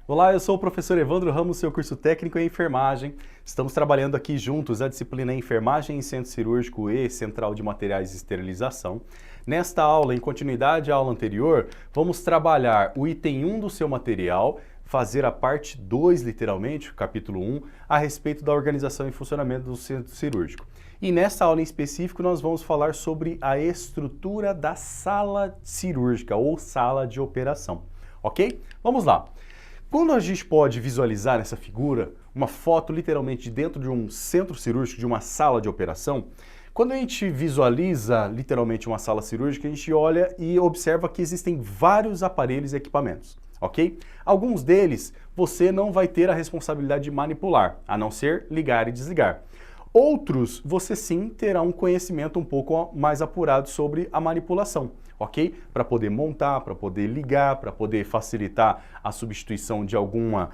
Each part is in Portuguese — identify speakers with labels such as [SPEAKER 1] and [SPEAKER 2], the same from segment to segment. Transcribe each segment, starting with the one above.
[SPEAKER 1] Olá, eu sou o professor Evandro Ramos, seu curso técnico em enfermagem. Estamos trabalhando aqui juntos a disciplina Enfermagem em Centro Cirúrgico e Central de Materiais e Esterilização. Nesta aula, em continuidade à aula anterior, vamos trabalhar o item 1 do seu material, fazer a parte 2, literalmente, o capítulo 1, a respeito da organização e funcionamento do centro cirúrgico. E nesta aula em específico, nós vamos falar sobre a estrutura da sala cirúrgica ou sala de operação, ok? Vamos lá. Quando a gente pode visualizar nessa figura uma foto literalmente dentro de um centro cirúrgico, de uma sala de operação, quando a gente visualiza literalmente uma sala cirúrgica, a gente olha e observa que existem vários aparelhos e equipamentos, ok? Alguns deles você não vai ter a responsabilidade de manipular, a não ser ligar e desligar. Outros, você sim terá um conhecimento um pouco mais apurado sobre a manipulação, ok? Para poder montar, para poder ligar, para poder facilitar a substituição de alguma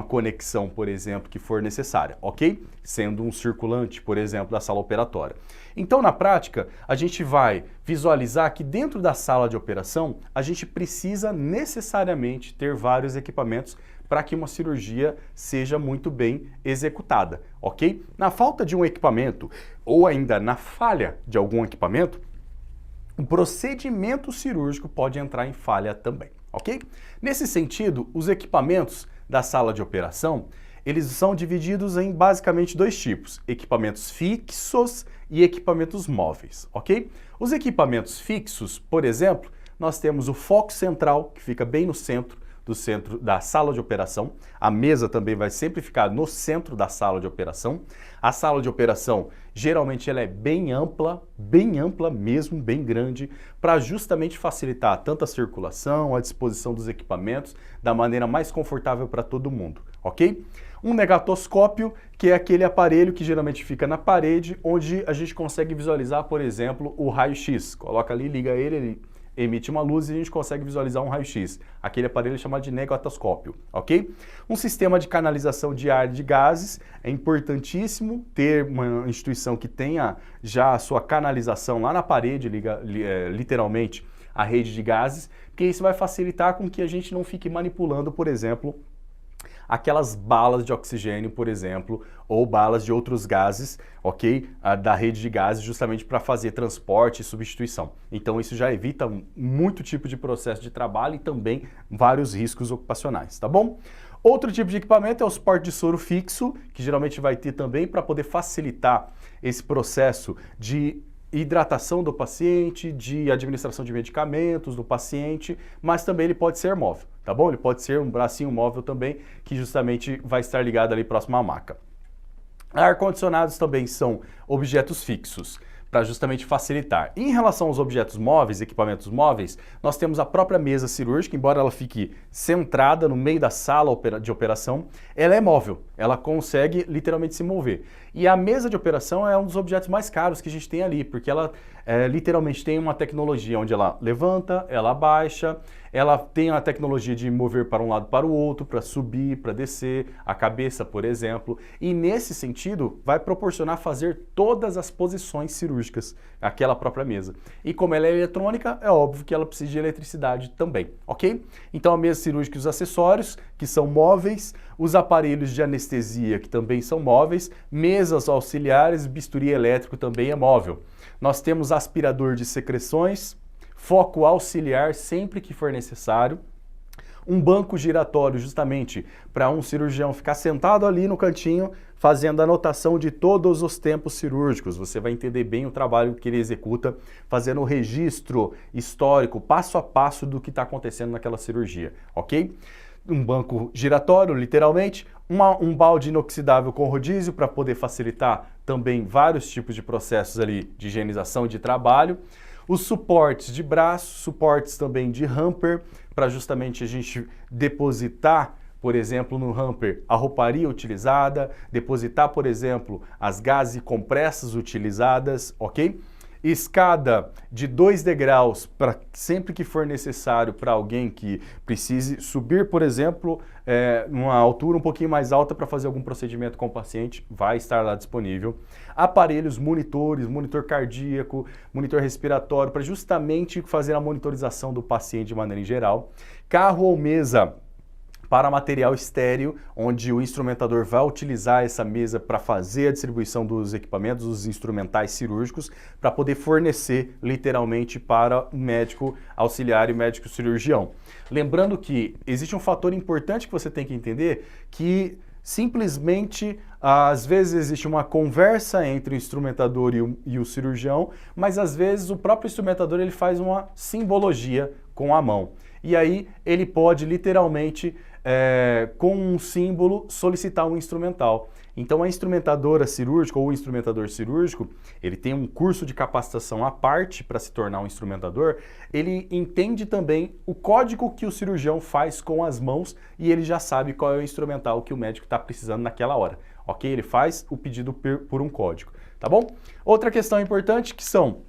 [SPEAKER 1] conexão, por exemplo, que for necessária, ok? Sendo um circulante, por exemplo, da sala operatória. Então, na prática, a gente vai visualizar que dentro da sala de operação, a gente precisa necessariamente ter vários equipamentos para que uma cirurgia seja muito bem executada, ok? Na falta de um equipamento ou ainda na falha de algum equipamento, o procedimento cirúrgico pode entrar em falha também, ok? Nesse sentido, os equipamentos da sala de operação, eles são divididos em basicamente dois tipos, equipamentos fixos e equipamentos móveis, ok? Os equipamentos fixos, por exemplo, nós temos o foco central, que fica bem no centro da sala de operação. A mesa também vai sempre ficar no centro da sala de operação. A sala de operação, geralmente ela é bem ampla mesmo, bem grande, para justamente facilitar tanto a circulação, a disposição dos equipamentos da maneira mais confortável para todo mundo, ok? Um negatoscópio, que é aquele aparelho que geralmente fica na parede, onde a gente consegue visualizar, por exemplo, o raio-x. Coloca ali, liga ele emite uma luz e a gente consegue visualizar um raio-x. Aquele aparelho é chamado de negatoscópio, ok? Um sistema de canalização de ar e de gases. É importantíssimo ter uma instituição que tenha já a sua canalização lá na parede, literalmente, a rede de gases, porque isso vai facilitar com que a gente não fique manipulando, por exemplo, aquelas balas de oxigênio, por exemplo, ou balas de outros gases, ok? Da rede de gases, justamente para fazer transporte e substituição. Então isso já evita muito tipo de processo de trabalho e também vários riscos ocupacionais, tá bom? Outro tipo de equipamento é o suporte de soro fixo, que geralmente vai ter também para poder facilitar esse processo de hidratação do paciente, de administração de medicamentos do paciente, mas também ele pode ser móvel, tá bom? Ele pode ser um bracinho móvel também, que justamente vai estar ligado ali próximo à maca. Ar-condicionados também são objetos fixos, para justamente facilitar. Em relação aos objetos móveis, equipamentos móveis, nós temos a própria mesa cirúrgica, embora ela fique centrada no meio da sala de operação, ela é móvel, ela consegue literalmente se mover. E a mesa de operação é um dos objetos mais caros que a gente tem ali, porque ela literalmente tem uma tecnologia onde ela levanta, ela abaixa, ela tem a tecnologia de mover para um lado para o outro, para subir, para descer, a cabeça, por exemplo, e nesse sentido vai proporcionar fazer todas as posições cirúrgicas, aquela própria mesa. E como ela é eletrônica, é óbvio que ela precisa de eletricidade também, ok? Então a mesa cirúrgica e os acessórios, que são móveis, os aparelhos de anestesia, que também são móveis, mesas auxiliares, bisturi elétrico também é móvel. Nós temos aspirador de secreções, foco auxiliar sempre que for necessário, um banco giratório justamente para um cirurgião ficar sentado ali no cantinho fazendo a anotação de todos os tempos cirúrgicos. Você vai entender bem o trabalho que ele executa, fazendo o registro histórico, passo a passo do que está acontecendo naquela cirurgia, ok? Um banco giratório, literalmente, um balde inoxidável com rodízio para poder facilitar também vários tipos de processos ali de higienização e de trabalho. Os suportes de braço, suportes também de hamper, para justamente a gente depositar, por exemplo, no hamper a rouparia utilizada, depositar, por exemplo, as gases e compressas utilizadas, ok? Escada de 2 degraus para sempre que for necessário para alguém que precise subir, por exemplo, numa altura um pouquinho mais alta para fazer algum procedimento com o paciente, vai estar lá disponível. Aparelhos, monitores, monitor cardíaco, monitor respiratório, para justamente fazer a monitorização do paciente de maneira em geral. Carro ou mesa para material estéreo, onde o instrumentador vai utilizar essa mesa para fazer a distribuição dos equipamentos, dos instrumentais cirúrgicos, para poder fornecer literalmente para o médico auxiliar e o médico cirurgião. Lembrando que existe um fator importante que você tem que entender, que simplesmente, às vezes existe uma conversa entre o instrumentador e o cirurgião, mas às vezes o próprio instrumentador ele faz uma simbologia com a mão. E aí ele pode literalmente, com um símbolo, solicitar um instrumental. Então a instrumentadora cirúrgica ou o instrumentador cirúrgico, ele tem um curso de capacitação à parte para se tornar um instrumentador, ele entende também o código que o cirurgião faz com as mãos e ele já sabe qual é o instrumental que o médico está precisando naquela hora, ok? Ele faz o pedido por um código, tá bom? Outra questão importante que são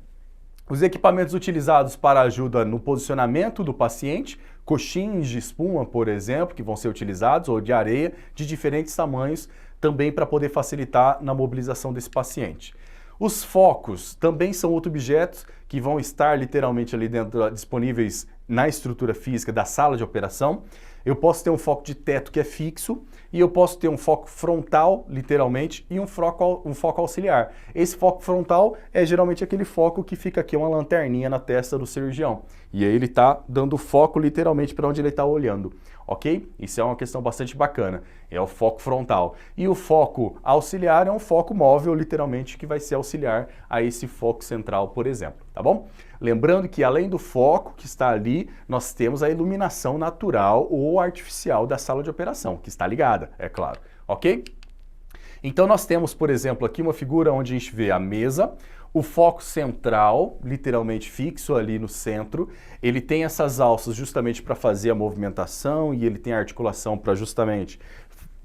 [SPEAKER 1] os equipamentos utilizados para ajuda no posicionamento do paciente, coxins de espuma, por exemplo, que vão ser utilizados, ou de areia, de diferentes tamanhos, também para poder facilitar na mobilização desse paciente. Os focos também são outros objetos que vão estar literalmente ali dentro, disponíveis na estrutura física da sala de operação. Eu posso ter um foco de teto que é fixo e eu posso ter um foco frontal, literalmente, e um foco auxiliar. Esse foco frontal é geralmente aquele foco que fica aqui, uma lanterninha na testa do cirurgião. E aí ele está dando foco literalmente para onde ele está olhando, ok? Isso é uma questão bastante bacana, é o foco frontal. E o foco auxiliar é um foco móvel, literalmente, que vai ser auxiliar a esse foco central, por exemplo, tá bom? Lembrando que além do foco que está ali, nós temos a iluminação natural ou artificial da sala de operação, que está ligada, é claro, ok? Então nós temos, por exemplo, aqui uma figura onde a gente vê a mesa, o foco central, literalmente fixo ali no centro, ele tem essas alças justamente para fazer a movimentação e ele tem a articulação para justamente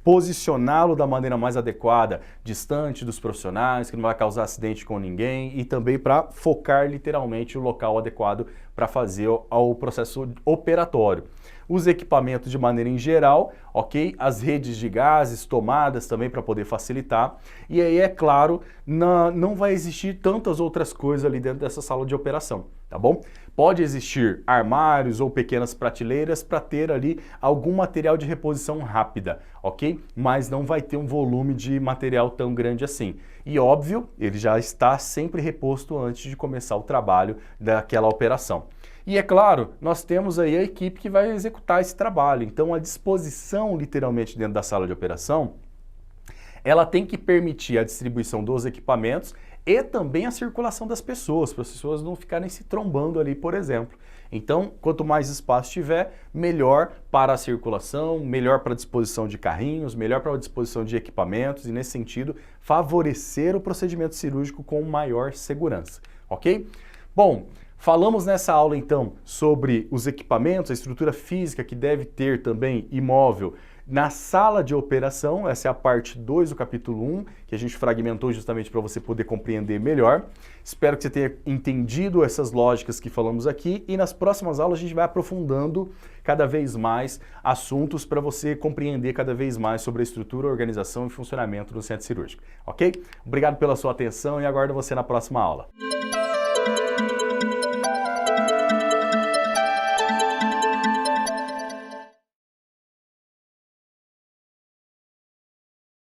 [SPEAKER 1] posicioná-lo da maneira mais adequada, distante dos profissionais, que não vai causar acidente com ninguém e também para focar literalmente o local adequado para fazer o processo operatório. Os equipamentos de maneira em geral, ok? As redes de gases, tomadas também para poder facilitar. E aí, é claro, não vai existir tantas outras coisas ali dentro dessa sala de operação, tá bom? Pode existir armários ou pequenas prateleiras para ter ali algum material de reposição rápida, ok? Mas não vai ter um volume de material tão grande assim. E óbvio, ele já está sempre reposto antes de começar o trabalho daquela operação. E é claro, nós temos aí a equipe que vai executar esse trabalho. Então a disposição literalmente dentro da sala de operação, ela tem que permitir a distribuição dos equipamentos e também a circulação das pessoas, para as pessoas não ficarem se trombando ali, por exemplo. Então, quanto mais espaço tiver, melhor para a circulação, melhor para a disposição de carrinhos, melhor para a disposição de equipamentos e, nesse sentido, favorecer o procedimento cirúrgico com maior segurança, ok? Bom, falamos nessa aula, então, sobre os equipamentos, a estrutura física que deve ter também imóvel na sala de operação. Essa é a parte 2 do capítulo 1, que a gente fragmentou justamente para você poder compreender melhor. Espero que você tenha entendido essas lógicas que falamos aqui e nas próximas aulas a gente vai aprofundando cada vez mais assuntos para você compreender cada vez mais sobre a estrutura, organização e funcionamento do centro cirúrgico, ok? Obrigado pela sua atenção e aguardo você na próxima aula.